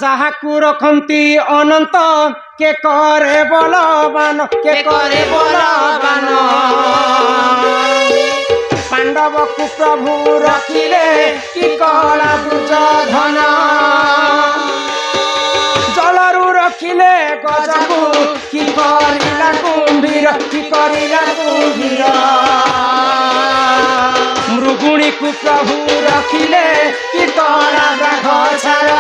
যাহাকু রখন্তি অনন্ত কে করে বলবান কে করে বলবান পাণ্ডবকু প্রভু রখিলে কি কলা দুর্যোধন জলরু রখিলে গজকু কি করিলা কুম্ভীর কি করিলা কুম্ভীর মৃগুণীকু প্রভু রখিলে কি কলা বাঘ ছাড়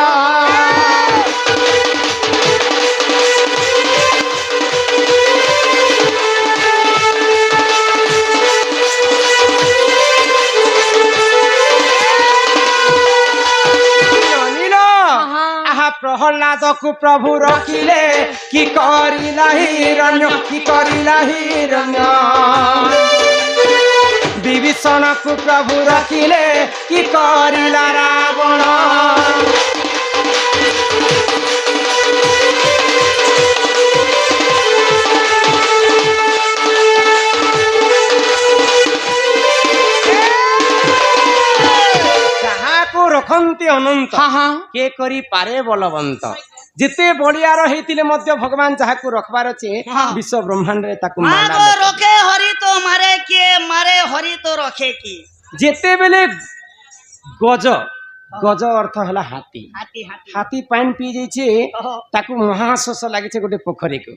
প্রহ্লাদকু প্রভু রখিলে কি করিলা হিরণ্য কি করিলা হিরণ্য বিভীষণকু প্রভু রখিলে কি করিলা রাবণ রখন্তি অনন্ত কে করি পারে বলবন্ত যেতে বলিয়ার হইতিলে মধ্য ভগবান যাহাকু রখবার আছে বিশ্ব ব্রহ্মাণ্ডরে তাকু মানা রখে হরি তো মারে কে মারে হরি তো রখে কি যেতেবেলে গজ গজ অর্থ হলা হাতি হাতি পানি পি যাইছে তাকু মহাশোষ লাগিছে গোটে পোখরীকে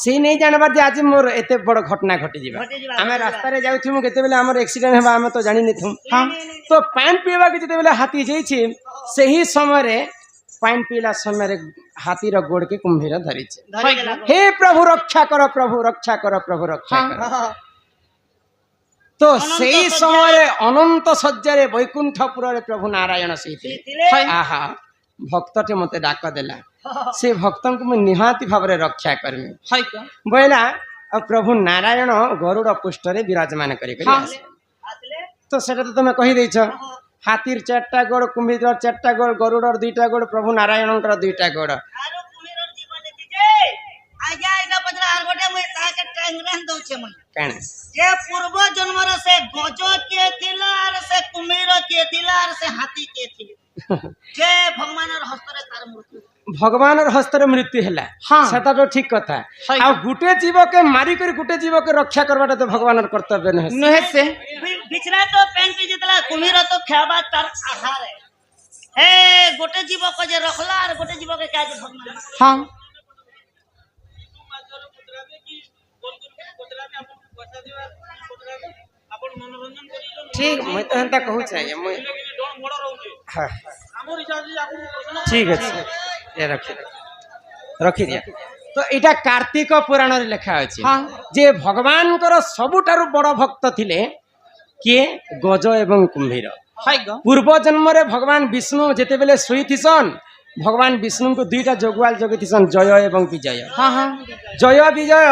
সেই নেই জানবার যে আজ মোর এতে বড় ঘটনা ঘটি যা আমি রাস্তায় যাউথিমু কেতেবেলে আমার এক্সিডেন্ট হেবা আমি তো জানি নেথু তো পানি পিবাকে যেতেবেলে হাতি যাইছে সেই সময়ে পানি পিলা সময়ে হাতির গোড়কে কুম্ভীর ধরিছে হে প্রভু রক্ষা কর প্রভু রক্ষা কর প্রভু রক্ষা কর তো সেই সময় অনন্ত শয্যারে বৈকুণ্ঠপুরে প্রভু নারায়ণ সেইଥିଲେ আহা ভক্তটি মতে ডাক দেলা সে ভক্তଙ୍କୁ ମୁଁ ନିହାତି ଭାବରେ ରକ୍ଷା କରିମି ବୋଇଲା ଆଉ ପ୍ରଭୁ ନାରାୟଣ ଗରୁଡ଼ ପୃଷ୍ଠରେ ବିରାଜମାନ କରି ଆସିଲେ ତ ସେଟା ତ ତମେ କହି ଦେଇଛ ହାତୀର ଚାରିଟା ଗୋଡ଼ କୁମ୍ଭୀରର ଚାରିଟା ଗୋଡ଼ ଗରୁଡ଼ର ଦୁଇଟା ଗୋଡ଼ ପ୍ରଭୁ ନାରାୟଣଙ୍କର ଦୁଇଟା ଗୋଡ଼ कण जे पूर्व जन्म से गज के थिला और से कुम्भीर के थिला और से हाथी के थिले जे भगवान हस्त रे तार मृत्यु भगवान हस्त रे मृत्यु हैला हां सेटा तो ठीक कथा आ गुटे जीव के मारी कर गुटे जीव के रक्षा करबाटा तो भगवान कर्तव्य नहे से बिचरा तो पेंट जितला कुम्भीर तो खाबा तार आहार है गुटे जीव को जे रखला और गुटे जीव के क्या भगवान हां ठीक मैं तो हंता कहू चाहिए मैं हां ठीक है ये रखी दिया तो एटा कार्तिक पुराण रे लिखा अछि जे भगवान कर सबुठारु बड़ भक्त थिले के गज एवं कुम्भीर पूर्व जन्म रे भगवान विष्णु जेते बेले सुईथिसन भगवान विष्णु को दुईटा जोगवाल जोगिथिसन जय एवं विजय जय विजय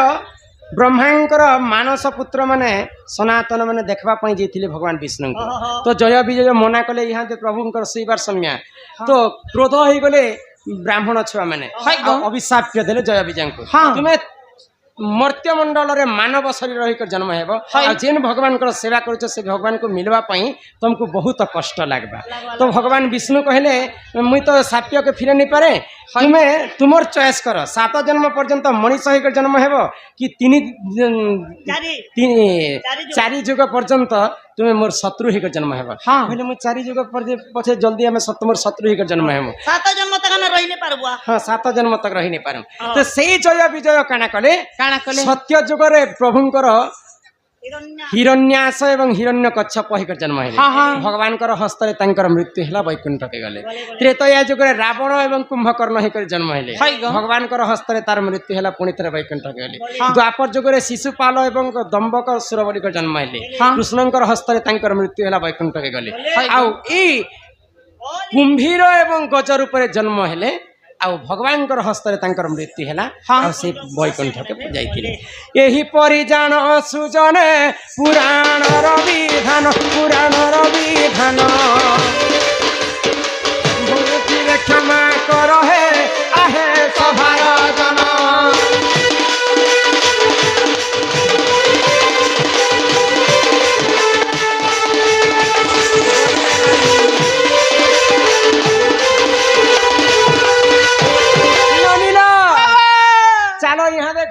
ब्रह्मांकर मानस पुत्र माने सनातन माने देखबा पई जेथिले भगवान विष्णु को तो जय विजय मना कले यहाँ प्रभुंकर सुईबार सम्या तो क्रोध होई गले ब्राह्मण छुआ माने अभिशाप देले जय विजय को तुमे मर्त्य मंडल रे मानव शरीर रहिकर जन्म हेबो आ जेन भगवान कर सेवा करूछ से भगवान को मिलवा पई तुमको बहुत कष्ट लागबा तो भगवान विष्णु कहले मुई तो साप्य के फिरे नहीं पारे तुमे तुमर चॉइस कर 7 जन्म पर्यंत मनीष होकर जन्म हेबो कि चारि जुग पर्यंत तुमे मोर शत्रु होकर जन्म हेबो कहले मु चारि जुग पछे जल्दी हमें तुमर शत्रु होकर जन्म हेबो 7 जन्म तक न रहि नहीं पारबो हां 7 जन्म तक रहि नहीं पारम तो सेही जय विजय काना कले सत्य जुग रे प्रभुंकर हिरण्यास एवं हिरण्यकच्छप होकर जन्म हेले भगवान कर हस्त रे तांकर मृत्यु हैला वैकुंठ के गले त्रेतया जुग रे रावण एवं कुंभकर्ण होकर जन्म हेले भगवान कर हस्त रे तार मृत्यु हैला पुणी थरे वैकुंठ के गले द्वापर जुग रे शिशुपाल एवं दंबक सुरवली कर जन्म हेले कृष्णकर हस्त रे तांकर मृत्यु हैला वैकुंठ के गले आउ ई कुंभीर एवं गज रूप रे जन्म हेले आउ भगवान हस्तर तांकर मृत्यु है से वैकुंठ के जाइए यही परिजान सुजने पुराण विधान क्षमा कर हे आहे सभार जन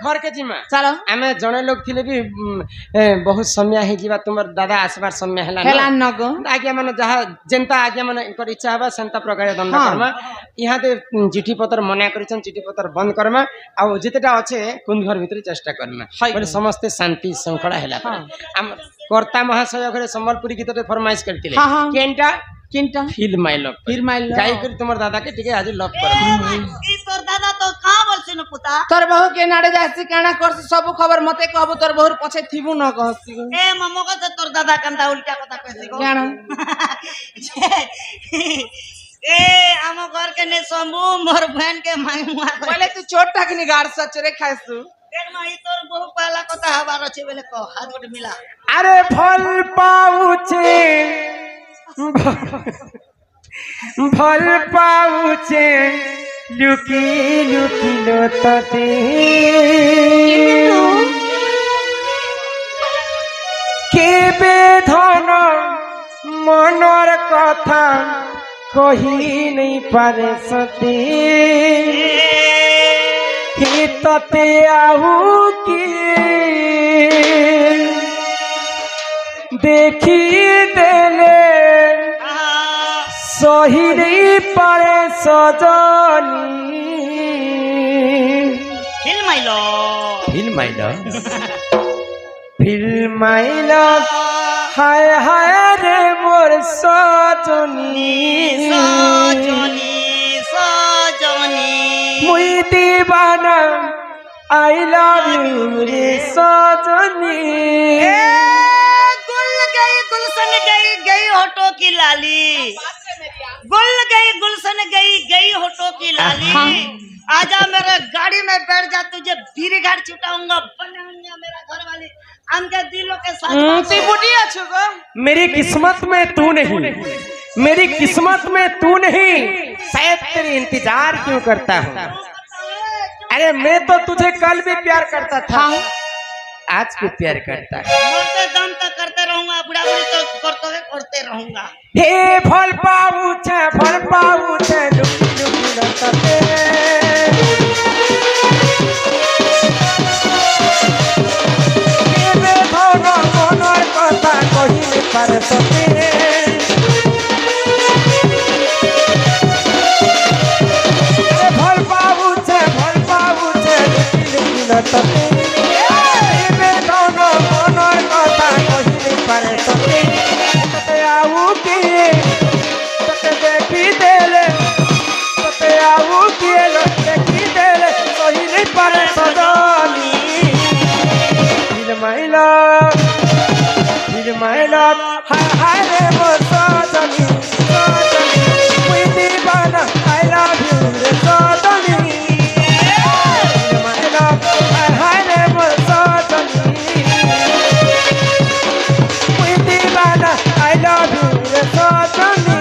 घर के जिमा चलो आमे जने लोग थिले भी बहुत समय हे जीवा तुमर दादा आसबार समय हला हेला नगो आज्ञा माने जहा जेंता आज्ञा माने इनकर इच्छा हबा सेंता प्रकार दंड हाँ। करमा यहाँ दे चिठी पत्र मना करिछन चिठी पत्र बंद करमा आ जेतेटा अच्छे कुंद घर भीतर चेष्टा करमा बोले समस्त शांति शृंखला हेला हाँ। हम कर्ता महाशय घरे संबलपुरी गीतटे फरमाइश करतिले हाँ, हाँ। केनटा किंटा फील माय लव फिर माइल गाई कर तुमर दादा के टिके आज लव ए कर भाई, ई तोर दादा तो कहाँ बोलছি न पुता तोर बहु के नाड़े जासी काना करसी सब खबर मते कहबो तोर बहुर पछे थिबु न कहसी ए मम्मो को से तोर दादा कंदा उल्टा कथा कहছি गो जानो ए आम घर के ने शंभू मोर बहन के मांग मुआ पहले तू चोट टाकनी गाड़ सचरे खाइसु देख ना ई तोर बहु पहला कथा हबार अछि बेले को हाथ गोट मिला अरे फल पाउचे फल पाउचे लुकी लुकी लोतते केबे धन मनर कथा कही नहीं पारे सती हे तते आऊ की देखी देले सही नहीं पारे सजनी फिल्म माइलो हाय हाय रे मोर सजनी मुई दीवाना आई लव यू रे सजनी गुल गई गुलशन गई गई होठों की लाली गुल गई गुलशन गई गई होठों की लाली आजा मेरे गाड़ी में बैठ जा तुझे बीरी घाट छुटाऊंगा बनाऊंगा मेरा घर वाली हमके दिलों के साथ ती बुढ़ी अछु गो मेरी किस्मत में तू नहीं मेरी किस्मत में तू नहीं शायद तेरी इंतजार क्यों करता हूँ अरे मैं तो तुझे कल भी प्यार करता था आज भी प्यार करता है मरते दम तक करते रहूंगा बुढ़ा बुढ़ी तो करते रहूंगा हे फल पाऊ छे लुकी लुकी लतते केबे धन मनर कथा कहिले पारे सते अरे फल पाऊ छे लुकी लुकी लतते केबे धन मनर कथा कहिले पारे सते तते आऊ की तते देखी देले तते आऊ की लो देखी देले सही नहीं पारे सजनी फिर माइला हाय हाय रे मोर सजनी मुई दीवाना आई लव यू रे सजनी फिर माइला हाय हाय रे मोर सजनी मुई दीवाना आई लव यू रे सजनी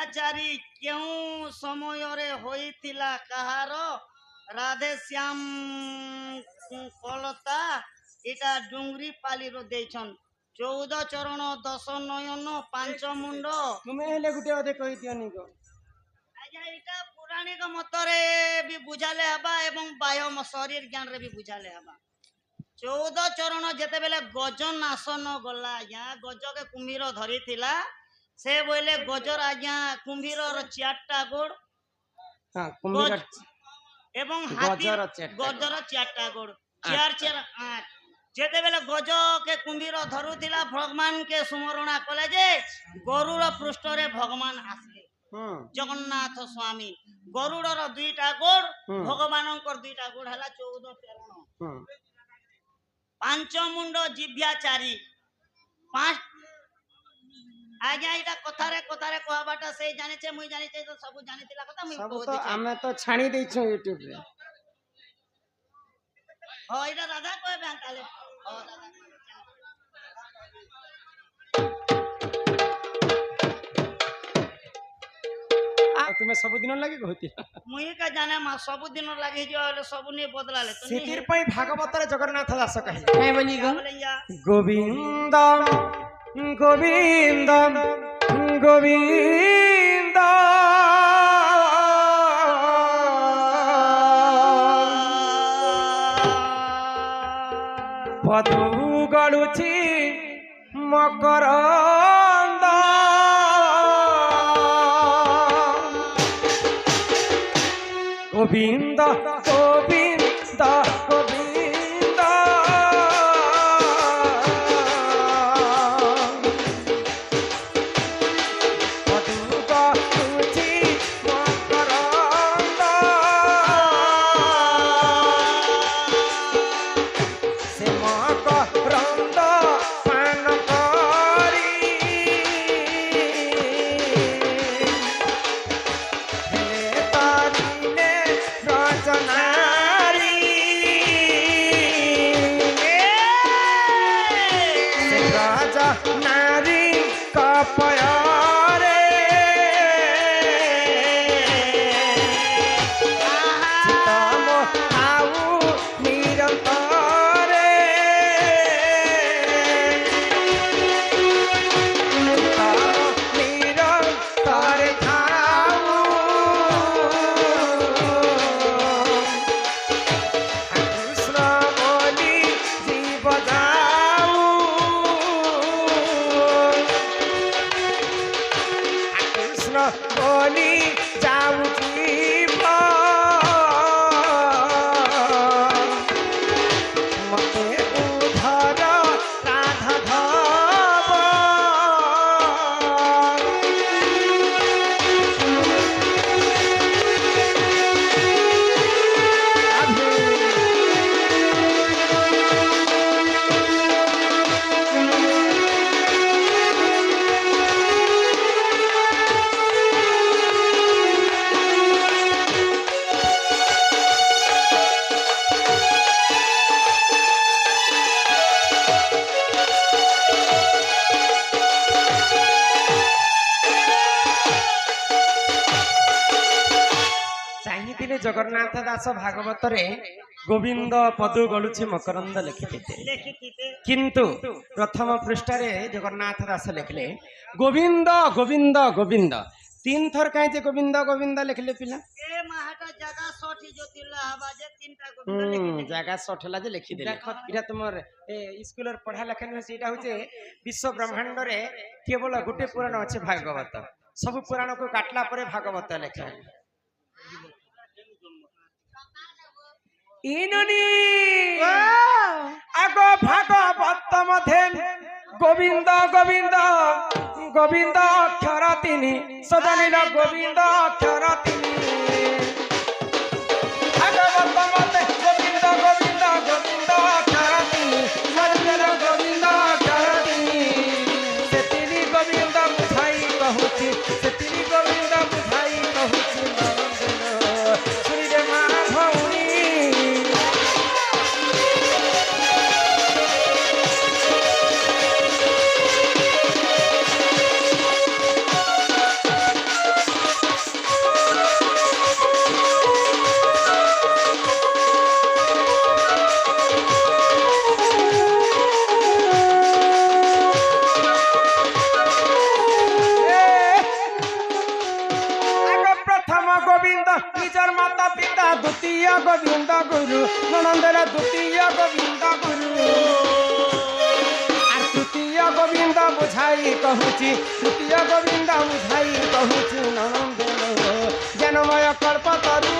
ଅତ୍ୟାଚାରୀ କେଉଁ ସମୟରେ ହୋଇଥିଲା କାହାର ରାଧେ ଶ୍ୟାମ କଲତା ଏଟା ଡୁଙ୍ଗରି ପାଲିର ଦେଇଛନ୍ 14 ଚରଣ 10 ନୟନ 5 ମୁଣ୍ଡ ତୁମେ ହେଲେ ଗୋଟେ ଅଧେ କହିଦିଅ ନିକ ଆଜ୍ଞା ଏଟା ପୌରାଣିକ ମତରେ ବି ବୁଝାଲେ ହେବା ଏବଂ ବାହ୍ୟ ଶରୀର ଜ୍ଞାନରେ ବି ବୁଝାଲେ ହେବା 14 ଚରଣ ଯେତେବେଳେ ଗଜନ ଆସନ ଗଲା ଆଜ୍ଞା ଗଜକେ କୁମ୍ଭୀର ଧରିଥିଲା ସେ ବୋଇଲେ ଗଜର ଆଜ୍ଞା କୁମ୍ଭୀରର 4ଟା ଗୋଡ଼ ହଁ କୁମ୍ଭୀର ଏବଂ ହାତୀ ଗଜର 4ଟା ଗଜର 4ଟା ଗୋଡ଼ 4 8 ଯେତେବେଳେ ଗଜକେ କୁମ୍ଭୀର ଧରୁଥିଲା ଭଗବାନ କେ ସୁମରଣା କଲେ ଯେ ଗରୁର ପୃଷ୍ଠରେ ଭଗବାନ ଆସିଲେ ଜଗନ୍ନାଥ ସ୍ୱାମୀ ଗରୁଡର 2ଟା ଗୋଡ଼ ଭଗବାନଙ୍କର 2ଟା ଗୋଡ଼ ହେଲା 14 ଚରଣ 5 ମୁଣ୍ଡ ଜିଭ୍ୟା 4 5 ଆଜ୍ଞା ଏଇଟା କଥାରେ କହବାଟା ସେ ଜାଣିଛେ ମୁଇଁ ଜାଣିଛେ ତ ସବୁ ଜାଣିଥିଲା କଥା ମୁଇଁ ସବୁ କହୁଛି ତ ଆମେ ତ ଛାଣି ଦେଇଛୁ ୟୁଟ୍ୟୁବ ରେ ହଁ ଏଇଟା ରାଧା କହିବେ ତାହେଲେ ହଁ ରାଧା ଆଉ ତୁମେ ସବୁଦିନ ଲାଗି କହୁଥିଲ ମୁଇଁ କା ଜାନେ ମା ସବୁ ଦିନ ଲାଗି ଯିବ ହେଲେ ସବୁ ନି ବଦଲାଲେ ତ ସେଥିର ପାଇଁ ଭାଗବତରେ ଜଗନ୍ନାଥ ଦାସ କହିଲେ କାଇଁ ବୋଲି ଗো গোবিন্দ গোবিন্দ গোবিন্দ পদু গড়ুছি মকরন্দ গোবিন্দ গোবিন্দ গোবিন্দ ଜଗନ୍ନାଥ ଦାସ ଭାଗବତରେ ଗୋବିନ୍ଦ ପଦୁ ଗଳୁଛି ମକରନ୍ଦ ଲେଖିଥିଲେ କିନ୍ତୁ ପ୍ରଥମ ପୃଷ୍ଠାରେ ଜଗନ୍ନାଥ ଦାସ ଲେଖିଲେ ଗୋବିନ୍ଦ ଗୋବିନ୍ଦ ଗୋବିନ୍ଦ 3 ଥର କାହିଁ ଯେ ଗୋବିନ୍ଦ ଗୋବିନ୍ଦ ଲେଖିଲେ ପିଲା ଏ ମାହାଟା ଜାଗା ସଠି ଯୋତିଲା ହବା ଯେ 3ଟା ଗୋବିନ୍ଦ ଲେଖିଲେ ଜାଗା ସଠ ହେଲା ଯେ ଲେଖିଦେଲେ ଏଟା ତୁମର ସ୍କୁଲର ପଢା ଲେଖା ନୁହେଁ ସେଇଟା ହଉଛି ବିଶ୍ୱ ବ୍ରହ୍ମାଣ୍ଡରେ କେବଳ ଗୋଟେ ପୁରାଣ ଅଛି ଭାଗବତ ସବୁ ପୁରାଣକୁ କାଟିଲା ପରେ ଭାଗବତ ଲେଖା ইননি আগ ভাগবত মধ্যে গোবিন্দ গোবিন্দ গোবিন্দ অক্ষর তিনি সদানিল গোবিন্দ অক্ষর তিনি ভাগবত মধ্যে গোবিন্দ গোবিন্দ গোবিন্দ অক্ষর তিনি সদানিল গোবিন্দ অক্ষর তিনি সে তিনি গোবিন্দ বুঝাই কহুছি সে তিনি গোবিন্দ বুঝাই কহুছি শুনিলে মা ভৌণী গোবিন্দ নিজর মাতা পিতা দ্বিতীয় গোবিন্দ গুরু ননন্দর দ্বিতীয় গোবিন্দ গুরু আর তৃতীয় গোবিন্দ বুঝাই কহুছি তৃতীয় গোবিন্দ বুঝাই কহুছি ননন্দর জনময় কল্পতরু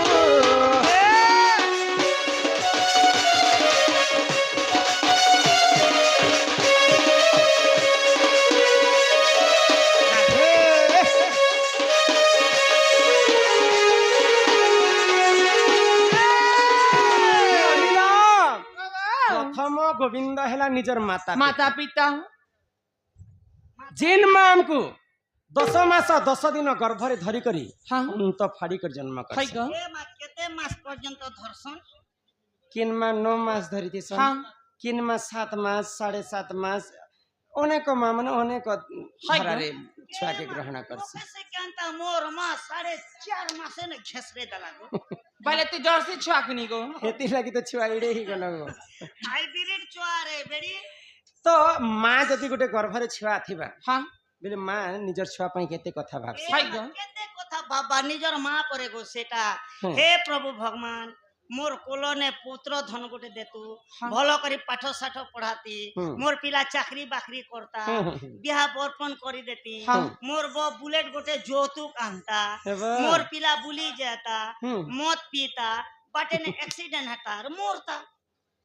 प्रथम गोविंद है निजर माता माता पिता जिन मां को 10 मास 10 दिन गर्भ रे धरी करी हाँ तो फाड़ी कर जन्म कर हाय ग ए मा केते मास पर्यंत धर्षण किन मां 9 मास धरी थी हाँ किन मां 7 मास 7.5 मास अनेक मां माने अनेक घरारे छुआ के ग्रहण करसी कैसे जानता मोर मां 4.5 मास ने घेसरे दलागो पहले तो जोर से छुआ कनी गो हेती लगी तो छुआ इडे ही गलो हाइब्रिड चुआरे बेड़ी तो मां जदी गोटे गर्भ रे छुआ थिबा हाँ बेले मां निजर छुआ पई केते कथा भाबसी हाय ग केते कथा बाबा निजर मां परे गो सेटा हे प्रभु भगवान मोर कोलने पुत्र धन गोटे देतु हाँ। भलो करी पाठ साठ पढ़ाती मोर पिला चाकरी बाकरी करता बिहा बर्पण करी देती हाँ। मोर बो बुलेट गोटे जोतुक आनता एबा। मोर पिला बुली जाता हम्म। मद पीता बाटे ने एक्सीडेंट हता मोरता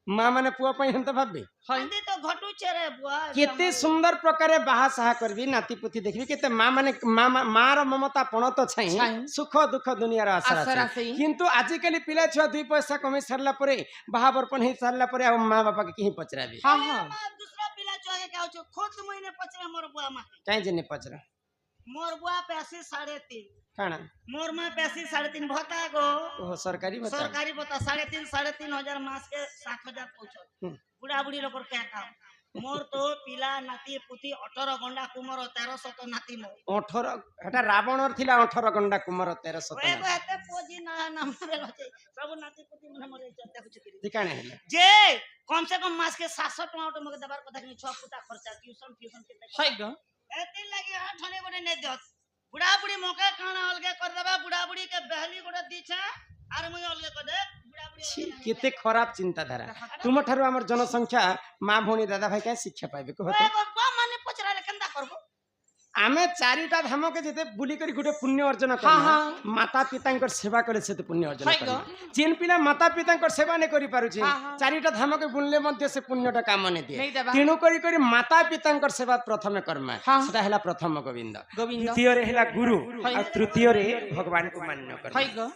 मां माने पुआ पई हंत भाबे हंदी तो घटू चेरे बुआ केते सुंदर प्रकारे बाहा साहा करबी नाती पुती देखबी केते मां माने मां रो ममता पण तो छै छै। सुख दुख दुनिया रो आसरा आसरा छै छै। किंतु आजि काली पिला छुआ 2 पैसा कमे सरला परे बाहा बरपन हे सरला परे आ मां बापा के कहीं पचराबी हाँ हाँ दूसरा पिला चोहे के आछो खुद महीने पचरा मोर बुआ मा काई जने पचरा मोर बुआ पैसे 3.5 काना मोर मां पैसे 3.5 भता गो ओ सरकारी बता सरकारी बता 3.5 हजार मास के 7,000 पहुंचो बुढ़ा बुढ़ी लोग क्या काम मोर तो पिला नाती पुती 18 गंडा कुमर 1300 तो नाती मोर 18 हटा रावणर थिला 18 गंडा कुमार 1300 ओए को हेते पोजी ना नंबर लचे सब नाती पुती मने मरे चलते कुछ करी दिकाने हेले जे कम से कम मास के 700 टका ऑटो मगे दबार कथा कि छ पुता खर्चा ट्यूशन के हाय ग एते लगे ठने गोटे ने दत बुढ़ा बुढ़ी मौका काना अलगे कर देबा बुढ़ा बुढ़ी के बहली गोटे दीछा आर मुई अलगे कर दे बुढ़ा बुढ़ी केते खराब चिंताधारा तुम ठारो हमर जनसंख्या मां भोनी दादा भाई का शिक्षा पाइबे कहत ओए बाबा माने पचरा ले केंदा करबो आमे चारिटा धाम के जेते बुली करी गुटे पुण्य अर्जन कर हाँ, हाँ। माता पिता सेवा करे से पुण्य अर्जन हाय कर ग। जिन पिला माता पिता सेवा नहीं करि पारुछि हाँ, हाँ। चारिटा धाम के बुलले मध्य से पुण्यटा काम नहीं दिए नहीं देबा। तेणु करी माता पिता सेवा प्रथम कर्मा हाँ। सेटा हैला प्रथम गोविंद गोविंद। द्वितीय रे हैला गुरु हाय। और तृतीय रे भगवान को मान्य कर हाय ग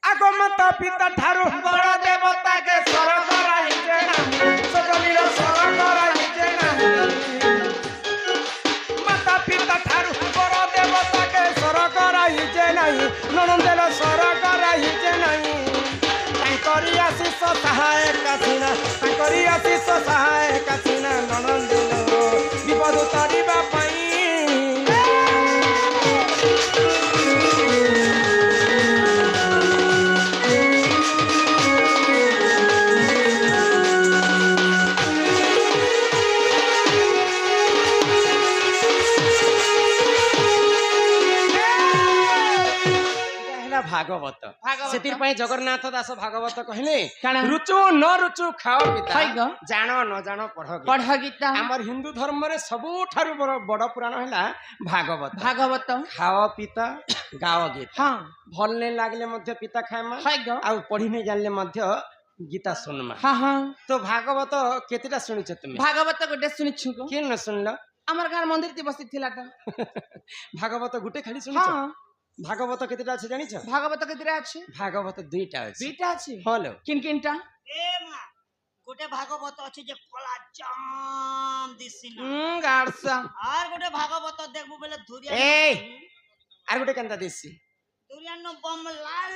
आगो माता पिता ठारो बड़ देवता के स्वर्ग रही जे नाही सजनी रो स्वर्ग रही जे नाही माता पिता ठारो बड़ देवता के स्वर्ग रही जे नाही ननंदेर स्वर्ग रही जे नाही तांकरी आशीष सहाय कासिना तांकरी आशीष सहाय कासिना ननंदेलो विपद तरिबा पई भागवत भागवत। सेतिर पई जगन्नाथ दास भागवत कहले काना? रुचु न रुचु खाओ पिता हाय ग। जानो न जानो पढ़ो गीता। पढ़ गीता हमर हिंदू धर्म रे सबु ठारु बड़ पुराण हैला भागवत भागवत खाओ पिता गाओ गीत हाँ भल ने लागले मध्य पिता खाएमा हाय ग आ पढ़ी नहीं जानले मध्य गीता सुनमा हाँ हाँ तो भागवत केतेटा सुनिछ तुमे भागवत गोटे शुनिछु को के न सुनलो हमर घर मंदिर ती बसित थिला त भागवत गुटे खाली सुनिछ हाँ भागवत केतेटा अछि जानिछ भागवत के दिरा अछि भागवत दुईटा अछि दुईटा अछि हलो किन किनटा ए मा गोटे भागवत अछि जे कला जाम दिसिना गाड़सा आर गोटे भागवत देखबो बेले धुरिया ए आर गुटे केनता देसी धुरिया न बम लाल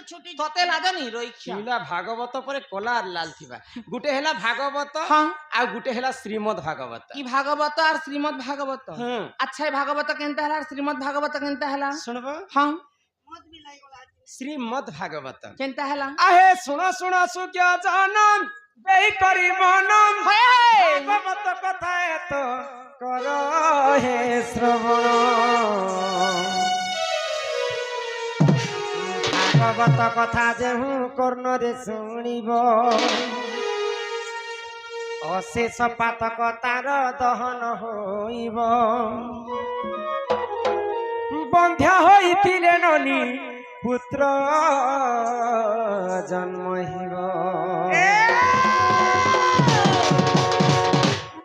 छुटी तते लागनी रोइख्या किला भागवत परे कला आर लाल थिबा गुटे हैला भागवत हाँ आ गुटे हैला श्रीमद् भागवत ई भागवत और श्रीमद् भागवत हां अच्छा है भागवत केनता हला श्रीमद् भागवत केनता हला सुनबो हाँ मत भी लाई गला श्रीमद् भागवत केनता हला आहे सुना सुना सुक्या जानम बेई करी मनम हे भागवत कथा तो करो हे श्रवण ভাগবত কথা যেহু কর্ণরে শুনিব অশেষ পাতক তার দহন হইব বন্ধ্যা হইଥିଲେ ননি পুত্র জন্ম হইব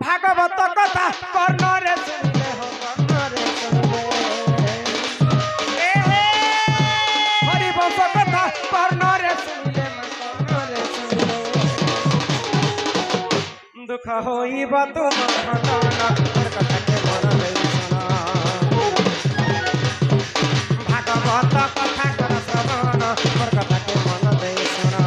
ভাগবত কথা কর্ণরে শুনিলে কর্ণরে শুনিলে হরিবংশ কথা কর্ণরে শুনিলে কর্ণরে শুনিলে দুঃখ হইব তোমার ঘটনা কথাকে মন লই শোনা ভাগবত কথা কর শ্রবণ মোর কথাকে মন দেই শোনা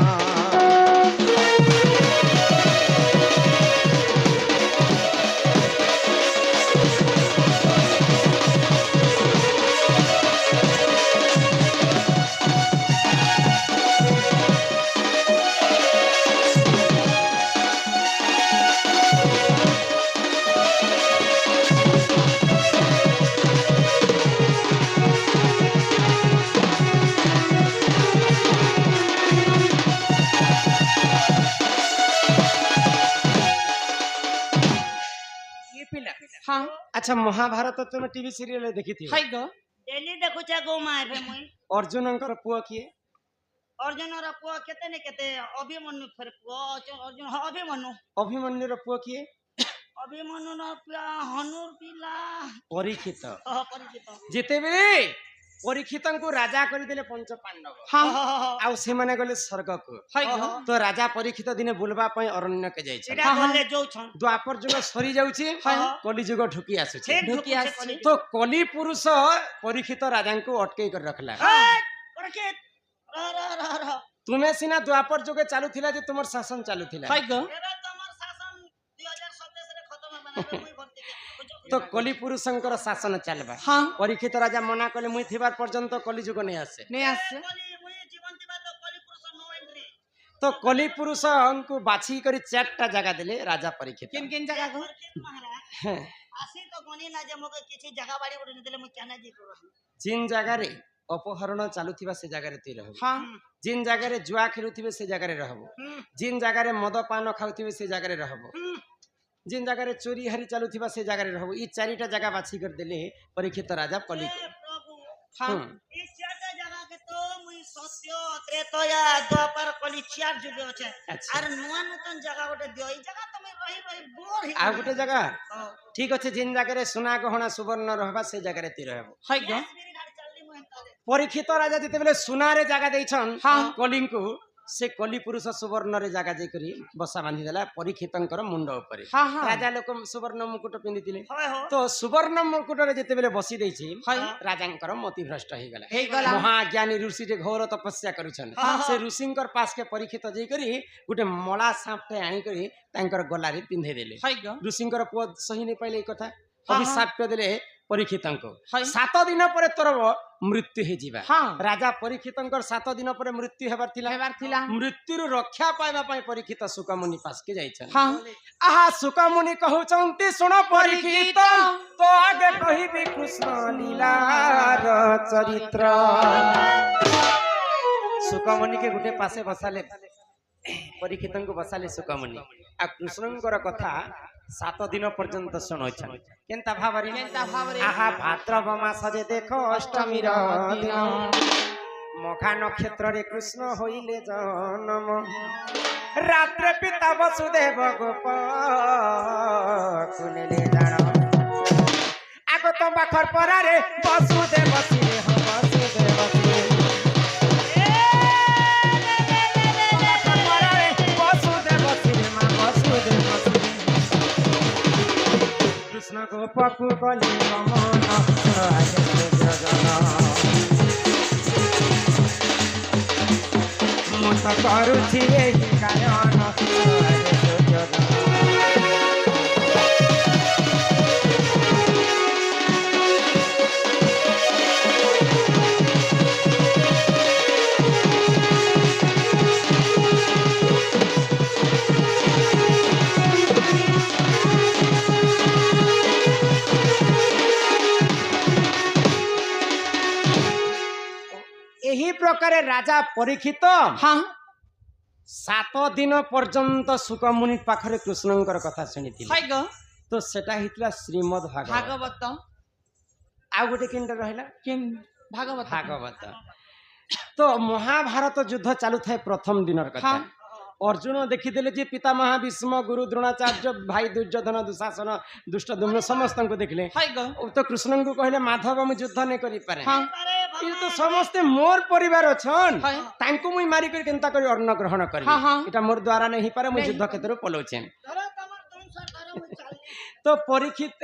हाँ अच्छा महाभारत तुम टीवी सीरियल देखी थी हाय गो डेली देखुछे गो माय भे मुई अर्जुनंकर पुआ किए अर्जुन रा पुआ केते ने केते अभिमन्यु फेर पुआ अर्जुन अभिमन्यु अभिमन्यु रो पुआ किए अभिमन्यु रा पुआ हनुर पिला परीक्षित परिचित जेतेबेले परीक्षितंकु राजा करि देले पंच पांडव हाँ आउ से माने गले स्वर्ग को हाय गो तो राजा परीक्षित दिने बुलबा पई अरण्य के जाय छै एटा बोले जो छन द्वापर युग सरी जाउछि हाँ। कली युग ढुकी आसु छै ठीक ढुकी ढुकी आसी। आसी तो कली पुरुष परीक्षित राजा को अटके कर रखला परिचित र तुम्हें सिना द्वापर युग चालू थिला जे तुमर शासन चालू थिला हाय गो एबे तमर शासन 2027 रे खत्म बनाबे मुई भर्ती तो कली पुरुषंकर शासन चलबा हाँ परीक्षित राजा मना कले मुई थिबार पर्यंत कली युग नहीं आसे नहीं आसे मुई जीवन दिबा तो कली पुरुष नो एंट्री तो कली पुरुष को बाछी करी 4टा जगह देले राजा परीक्षित किन किन जगह गो परिचित महाराज हैं, आसी तो गनी ना जे मगे किछि जगह बाड़ी उडे देले मुई केना जी करू जिन जगह रे अपहरण चालू थिबा से जगह रे ती रहबो हाँ जिन जगह रे जुआ खेलुथिबे से जगह रे रहबो जिन जगह रे मद पान खाउथिबे से जगह रे रहबो जिन जगह रे चोरी हरी चालू थिबा से जगह रे रहबो ई 4टा जगह बाछी कर देले परीक्षित राजा कली को प्रभु हाँ इस चारटा जगह के तो मुई सत्य त्रेतया द्वापर कली चार जुगे अछि अच्छा। आर नुआ नूतन जगह गोटे दियो ई जगह तो मुई रही रही बोर ही आ गोटे जगह ठीक अछि जिन जगह रे सोना गहना सुवर्ण रहबा से जगह रे ती रहबो हाय गो मेरी गाड़ी चलली मुई ताले परीक्षित राजा जेतेबेले सोना रे जगह दैछन हाँ। कलिंग को से कली पुरुष सुवर्ण रे जगह जे करी बसा बांधी देला परीक्षितंकर मुंड ऊपर हाँ हाँ राजा लोक सुवर्ण मुकुट पिंदिथिले होय हो तो सुवर्ण मुकुट रे जेतेबेले बसी दैछि हाय राजांकर मति भ्रष्ट हो गला हे गला महाज्ञानी ऋषि जे घोर तपस्या करूछन से ऋषिंकर पास के परीक्षित जे करी गुटे मला सांपटे आनी करी तांकर गला रे पिंधे देले हाय गो ऋषिंकर पुआ सही नहीं पाइले ई कथा हाँ, अभिशाप देले परीक्षितंको हाय 7 दिन पर तोर मृत्यु हे जिबा हाँ राजा परीक्षितंकर 7 दिन पर मृत्यु हेबार थिला हेबार थिला मृत्यु रक्षा पाइबा पई परीक्षित सुकमुनि पास के जाइछन हाँ आहा सुकमुनि कहउचंती सुन परीक्षित तो आगे कहिबी कृष्ण लीलार चरित्र सुकमुनि के गुटे पासे बसाले परीक्षितंको बसाले सुकमुनि आ कृष्णंकर कथा 7 दिन पर्यंत सुनोछन केनता भाबरी केनता भाबरी आहा भाद्रव मास जे देखो अष्टमी र दिन मखा नक्षत्र रे कृष्ण होइले जन्म रात्रे पिता वसुदेव गोपकुले जान आगो तो बाखर परा रे वसुदेव सिरे हो वसुदेव सिरे बाखर परा रे वसुदेव सिरे मा वसुदेव सिरे कृष्ण गोपकु कली मन आगे जगन मत करुछि एही कारण ପ୍ରକାରେ ରାଜା ପରୀକ୍ଷିତ हाँ 7 ଦିନ ପର୍ଯ୍ୟନ୍ତ ସୁକମୁନି ପାଖରେ କୃଷ୍ଣଙ୍କର କଥା ଶୁଣିଥିଲେ। हाय गो ତ ସେଟା ହେଇଥିଲା ଶ୍ରୀମଦ୍ ଭାଗବତ। भागवत ଆଉ ଗୋଟେ କିନଟା ରହିଲା किन भागवत ଭାଗବତ। ତ ମହାଭାରତ ଯୁଦ୍ଧ ଚାଲୁଥାଏ ପ୍ରଥମ ଦିନର କଥା। हाँ ଅର୍ଜୁନ ଦେଖିଦେଲେ ଯେ ପିତାମହ ଭୀଷ୍ମ ଗୁରୁ ଦ୍ରୋଣାଚାର୍ଯ୍ୟ ଭାଇ ଦୁର୍ଯ୍ୟୋଧନ ଦୁଶାସନ ଦୁଷ୍ଟଦୁମ୍ନ ସମସ୍ତଙ୍କୁ ଦେଖିଲେ। हाय गो ତ କୃଷ୍ଣଙ୍କୁ କହିଲେ ମାଧବ ମୁଁ ଯୁଦ୍ଧ ନେଇ କରିପାରେ हाँ ଏ ତ ସମସ୍ତେ ମୋର ପରିବାର ଅଛନ୍ हाय ତାଙ୍କୁ ମୁଇଁ ମାରି କରି କେନ୍ତା କରି ଅନ୍ନ ଗ୍ରହଣ କରିବି ହଁ, ହଁ। ଏଟା ମୋର ଦ୍ୱାରା ନେଇ ହେଇପାରେ ମୁଁ ନେଇ। ଯୁଦ୍ଧ କ୍ଷେତ୍ରରୁ ପଳଉଛେ। ତ ପରୀକ୍ଷିତ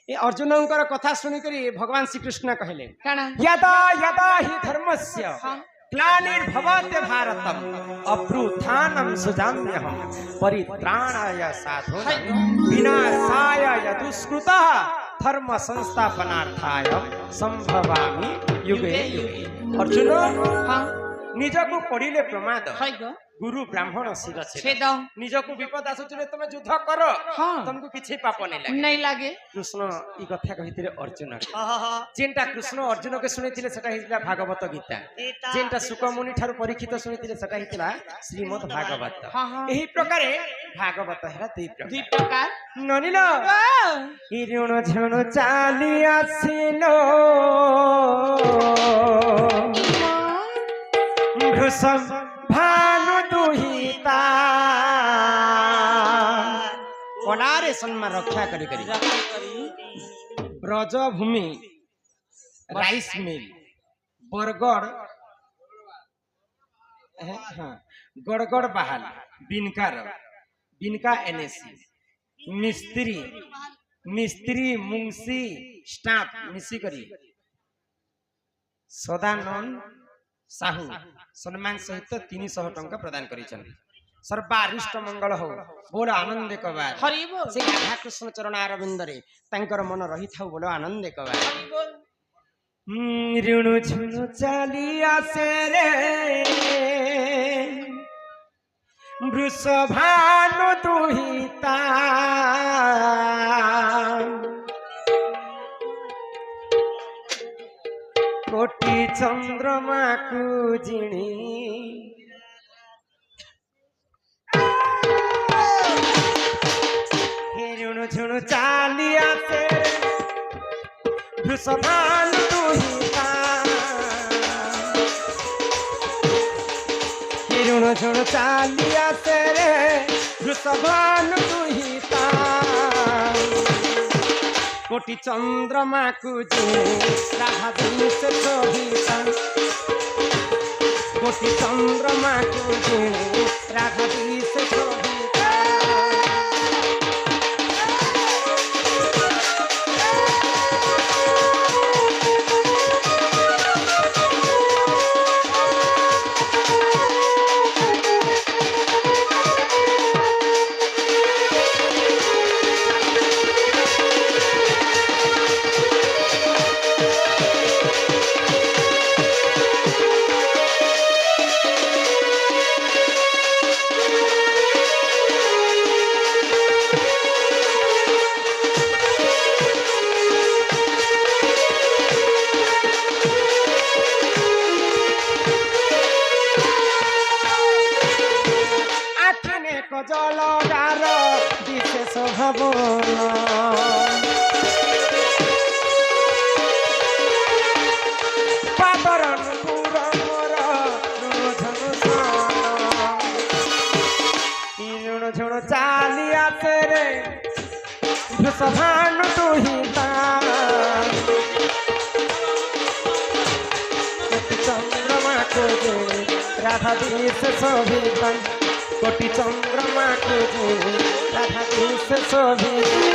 ଏ ଅର୍ଜୁନଙ୍କର କଥା ଶୁଣିକରି ଭଗବାନ ଶ୍ରୀକୃଷ୍ଣ କହିଲେ काना यदा यदा हि धर्मस्य हाँ ग्लानिर्भवति भारतम् अभ्युत्थानं सृजाम्यहं परित्राणाय साधूनां विनाशाय दुष्कृतः धर्म संस्थापनार्थाय संभवामि युगे युगे। अर्जुन हाँ निजको पढ़िले प्रमाद हाय गो गुरु ब्राह्मण शिरच्छेद छेद निजको विपद आसुचले तुमे युद्ध कर हाँ तुमको किछि पाप नहीं लागे। नहीं लागे कृष्ण ई कथा कहिथिले अर्जुन हाँ जेनटा कृष्ण अर्जुन के सुनिथिले सेटा हितला भागवत गीता गीता। जेनटा सुकमुनि ठारु परीक्षित सुनिथिले सेटा हितला श्रीमद् भागवत। हाँ हाँ एही प्रकारे भागवत हेला दुई दुई प्रकार प्रकार ननिल आ, हिरुण झुण चाली आसिलो भृशं भानु दुहिता कोणारे सन्मा रक्षा करी करी रक्षा करी ब्रजभूमि राइस मिल बरगढ़ हाँ गड़गड़ बहाल बिनकार बिनका एनएसी मिस्त्री मिस्त्री मुंशी स्टाफ मिसिकरी सदानंद साहू सम्मान सहित 300 टंका प्रदान करिछन। सर्वारिष्ट मंगल हो बोल आनंद कबार हरि बोल से राधा कृष्ण चरण अरविंद रे तांकर मन रही थाउ बोल आनंद कबार। हरि बोल ऋणु झुणु चाली आसे रे वृषभानु दुहिता कोटि चंद्रमा को जिणी ऋणु झुणु चाली आसे वृषभानु दुहिता ऋण झुण चाली आसे रे वृषभानु दुहिता कोटि चंद्रमा को राधा से शोभिता कोटि चंद्रमा को राधा से शोभिता জলগার বিশেষ ভবন পাবরণ পুর মোর ঋণ ঝুণ চালি আসে রে বৃষভানু দুহিতা চন্দ্রমা রাধা দিশ শোভিতা कोटि चंद्रमा को राधा कृष्ण शोभिता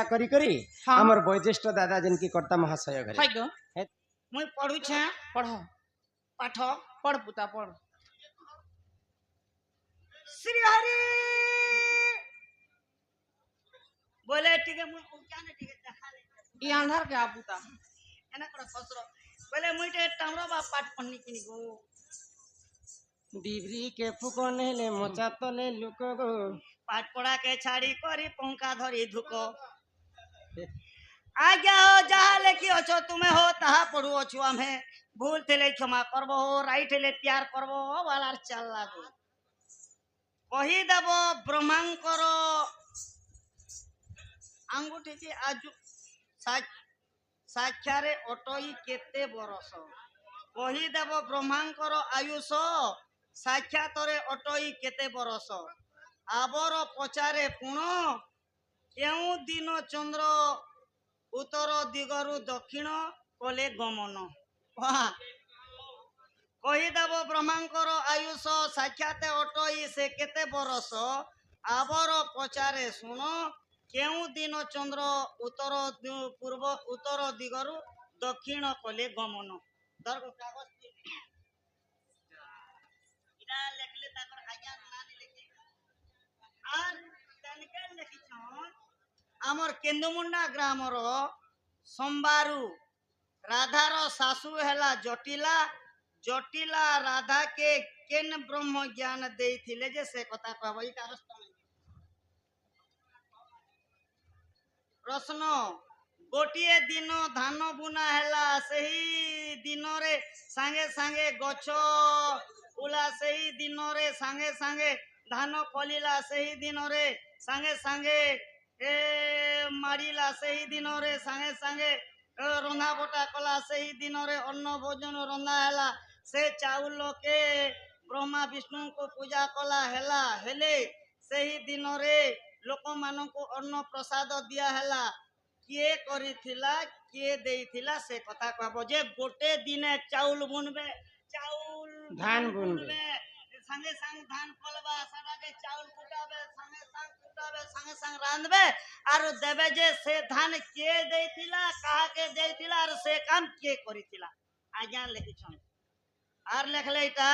ଲେଖା କରି କରି ହଁ। ଆମର ବয়োଜ୍ୟେଷ୍ଠ ଦାଦା ଯେନକି କର୍ତ୍ତା ମହାଶୟ ଘରେ ହାଇ গো মুই পড়ুছে পড় পাঠ পড় পুতা পড় শ্রী হরি বলে টিকে মুই উজানে টিকে দেখালে ই আন্ধার কে পুতা এনা করে ফসর বলে মুই টে টামরা বা পাঠ পড়নি কিনি গো ডিভরি কে ফুকন হেলে মোচা তলে লুক গো পাঠ পড়া কে ছাড়ি করি পঙ্কা ধরি ধুক आज्ञा हो जहाँ लेखी अच्छो तुम्हें हो तहा पढ़ू अच्छो हमें भूल थे क्षमा करबो हो राइट ले प्यार करबो हो वालार चल लागो कही देव ब्रह्मांकर आंगुठी की आजु साक्षारे अटई केते बरस कही देव ब्रह्मांकर आयुष साक्षातरे अटई केते बरस आबर पचारे पुण केउ दिन चंद्र उत्तर दिगरु दक्षिण कले गमन कहीदेव ब्रह्मांकर आयुष साक्षात अटई से केते बरस आबर पचारे शुण केउ दिन चंद्र उत्तर पूर्व उत्तर दिगरु दक्षिण कले गमन दर्ग कागज इना लेखले ताकर आज्ञा नानी लेखि आर तनके लेखिछन आमर केंदुमुंडा ग्रामर संबारू राधार सासू हैला जटिला जटिला राधा के केन ब्रह्म ज्ञान देइथिले जे से कथा कहबो ई कागज प्रश्न गोटिए दिन धान बुना हैला सही दिन रे सांगे सांगे गछ उला सही दिन रे सांगे सांगे धान फलिला सही दिन रे सांगे सांगे ए मारिला सही दिन रे सांगे सांगे रंधा बटा कला सही दिन रे अन्न भोजन रंधा हैला से चाउल के ब्रह्मा विष्णु को पूजा कला हैला हेले सही दिन रे लोक मान को अन्न प्रसाद दिया हैला किए करिथिला किए देइथिला से कथा कहबो जे गोटे दिने चाउल बुनबे चाउल धान बुनबे संगे संग धान फलबा सारा के चाउल कुटाबे संगे संग रांधबे आर देबे जे से धान के देइथिला कहा के देइथिला आर से काम के करिथिला आज्ञा लिखिछन आर लेखले इटा